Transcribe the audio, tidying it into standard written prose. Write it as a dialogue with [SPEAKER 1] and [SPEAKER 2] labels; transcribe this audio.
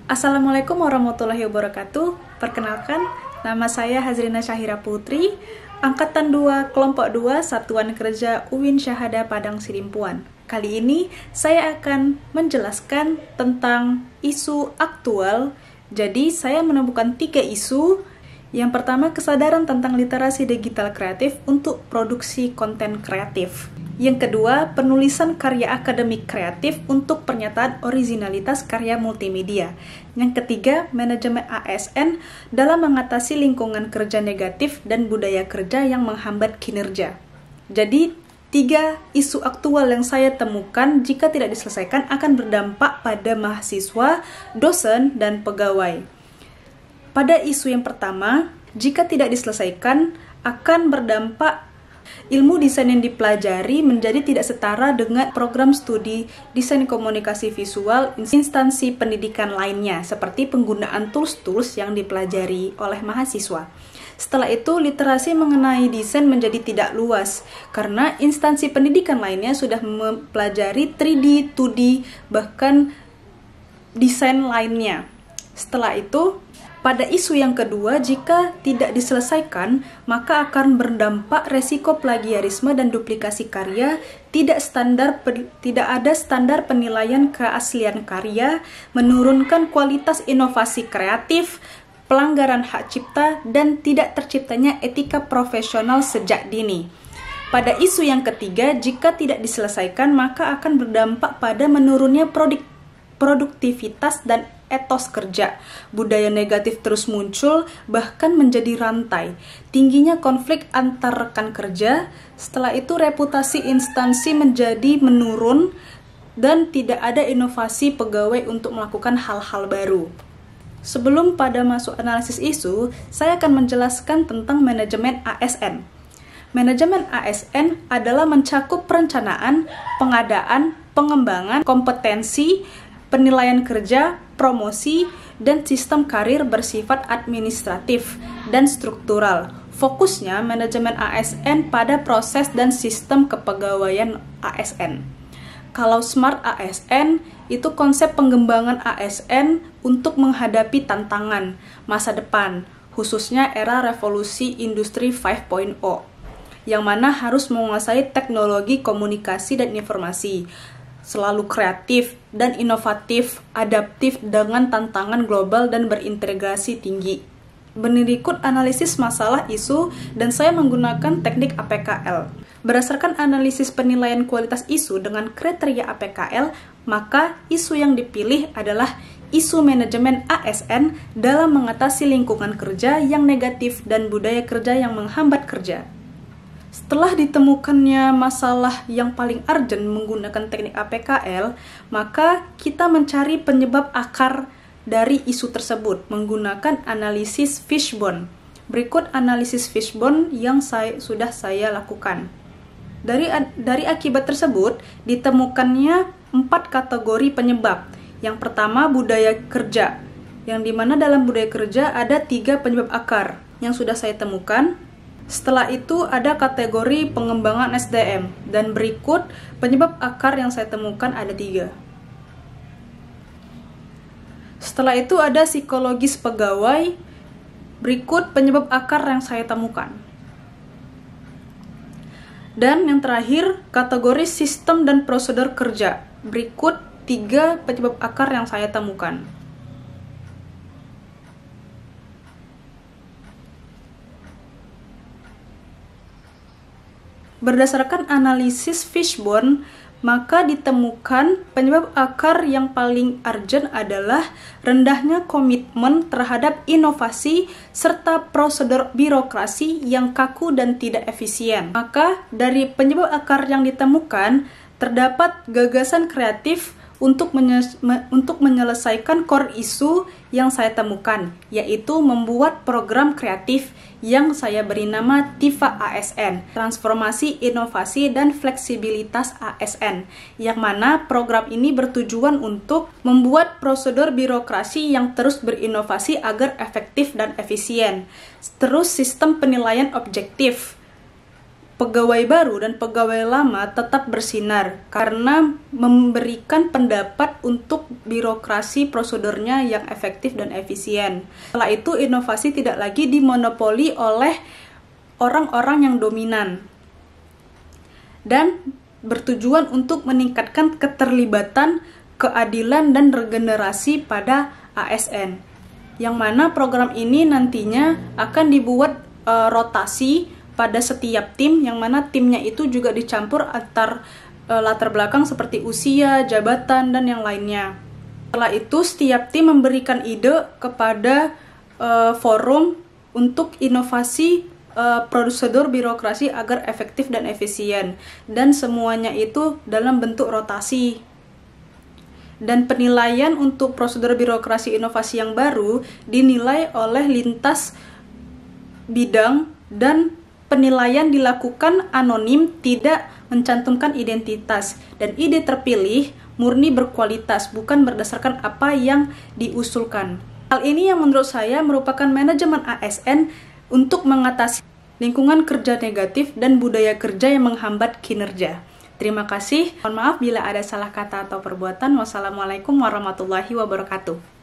[SPEAKER 1] Assalamualaikum warahmatullahi wabarakatuh. Perkenalkan, nama saya Hazrina Syahira Putri, Angkatan 2, Kelompok 2, Satuan Kerja UIN Syahada Padang Sidimpuan. Kali ini saya akan menjelaskan tentang isu aktual. Jadi saya menemukan 3 isu. Yang pertama, kesadaran tentang literasi digital kreatif untuk produksi konten kreatif. Yang kedua, penulisan karya akademik kreatif untuk pernyataan originalitas karya multimedia. Yang ketiga, manajemen ASN dalam mengatasi lingkungan kerja negatif dan budaya kerja yang menghambat kinerja. Jadi, 3 isu aktual yang saya temukan jika tidak diselesaikan akan berdampak pada mahasiswa, dosen, dan pegawai. Pada isu yang pertama, jika tidak diselesaikan akan berdampak ilmu desain yang dipelajari menjadi tidak setara dengan program studi desain komunikasi visual instansi pendidikan lainnya, seperti penggunaan tools-tools yang dipelajari oleh mahasiswa. Setelah itu, literasi mengenai desain menjadi tidak luas, karena instansi pendidikan lainnya sudah mempelajari 3D, 2D, bahkan desain lainnya. Setelah itu, pada isu yang kedua, jika tidak diselesaikan, maka akan berdampak resiko plagiarisme dan duplikasi karya, tidak ada standar penilaian keaslian karya, menurunkan kualitas inovasi kreatif, pelanggaran hak cipta, dan tidak terciptanya etika profesional sejak dini. Pada isu yang ketiga, jika tidak diselesaikan, maka akan berdampak pada menurunnya produktivitas dan etos kerja. Budaya negatif terus muncul, bahkan menjadi rantai. Tingginya konflik antar rekan kerja. Setelah itu, reputasi instansi menjadi menurun dan tidak ada inovasi pegawai untuk melakukan hal-hal baru. Sebelum pada masuk analisis isu, saya akan menjelaskan tentang manajemen ASN. Manajemen ASN adalah mencakup perencanaan, pengadaan, pengembangan, kompetensi, penilaian kerja, promosi, dan sistem karir bersifat administratif dan struktural. Fokusnya manajemen ASN pada proses dan sistem kepegawaian ASN. Kalau Smart ASN, itu konsep pengembangan ASN untuk menghadapi tantangan masa depan, khususnya era revolusi industri 5.0, yang mana harus menguasai teknologi komunikasi dan informasi, selalu kreatif dan inovatif, adaptif dengan tantangan global dan berintegrasi tinggi. Berikut analisis masalah isu dan saya menggunakan teknik APKL. Berdasarkan analisis penilaian kualitas isu dengan kriteria APKL, maka isu yang dipilih adalah isu manajemen ASN dalam mengatasi lingkungan kerja yang negatif dan budaya kerja yang menghambat kerja. Setelah ditemukannya masalah yang paling urgent menggunakan teknik APKL, maka kita mencari penyebab akar dari isu tersebut menggunakan analisis fishbone. Berikut analisis fishbone yang sudah saya lakukan. Dari akibat tersebut, ditemukannya 4 kategori penyebab. Yang pertama, budaya kerja, yang dimana dalam budaya kerja ada 3 penyebab akar yang sudah saya temukan. Setelah itu ada kategori pengembangan SDM, dan berikut penyebab akar yang saya temukan ada 3. Setelah itu ada psikologis pegawai, berikut penyebab akar yang saya temukan. Dan yang terakhir, kategori sistem dan prosedur kerja, berikut 3 penyebab akar yang saya temukan. Berdasarkan analisis fishbone, maka ditemukan penyebab akar yang paling urgent adalah rendahnya komitmen terhadap inovasi serta prosedur birokrasi yang kaku dan tidak efisien. Maka dari penyebab akar yang ditemukan, terdapat gagasan kreatif untuk menyelesaikan core isu yang saya temukan, yaitu membuat program kreatif yang saya beri nama TIFA ASN, Transformasi Inovasi dan Fleksibilitas ASN, yang mana program ini bertujuan untuk membuat prosedur birokrasi yang terus berinovasi agar efektif dan efisien. Terus sistem penilaian objektif, pegawai baru dan pegawai lama tetap bersinar karena memberikan pendapat untuk birokrasi prosedurnya yang efektif dan efisien. Setelah itu, inovasi tidak lagi dimonopoli oleh orang-orang yang dominan dan bertujuan untuk meningkatkan keterlibatan, keadilan, dan regenerasi pada ASN. Yang mana program ini nantinya akan dibuat rotasi pada setiap tim, yang mana timnya itu juga dicampur antar latar belakang seperti usia, jabatan, dan yang lainnya. Setelah itu, setiap tim memberikan ide kepada forum untuk inovasi prosedur birokrasi agar efektif dan efisien, dan semuanya itu dalam bentuk rotasi. Dan penilaian untuk prosedur birokrasi inovasi yang baru dinilai oleh lintas bidang, dan penilaian dilakukan anonim, tidak mencantumkan identitas, dan ide terpilih murni berkualitas, bukan berdasarkan apa yang diusulkan. Hal ini yang menurut saya merupakan manajemen ASN untuk mengatasi lingkungan kerja negatif dan budaya kerja yang menghambat kinerja. Terima kasih. Mohon maaf bila ada salah kata atau perbuatan. Wassalamualaikum warahmatullahi wabarakatuh.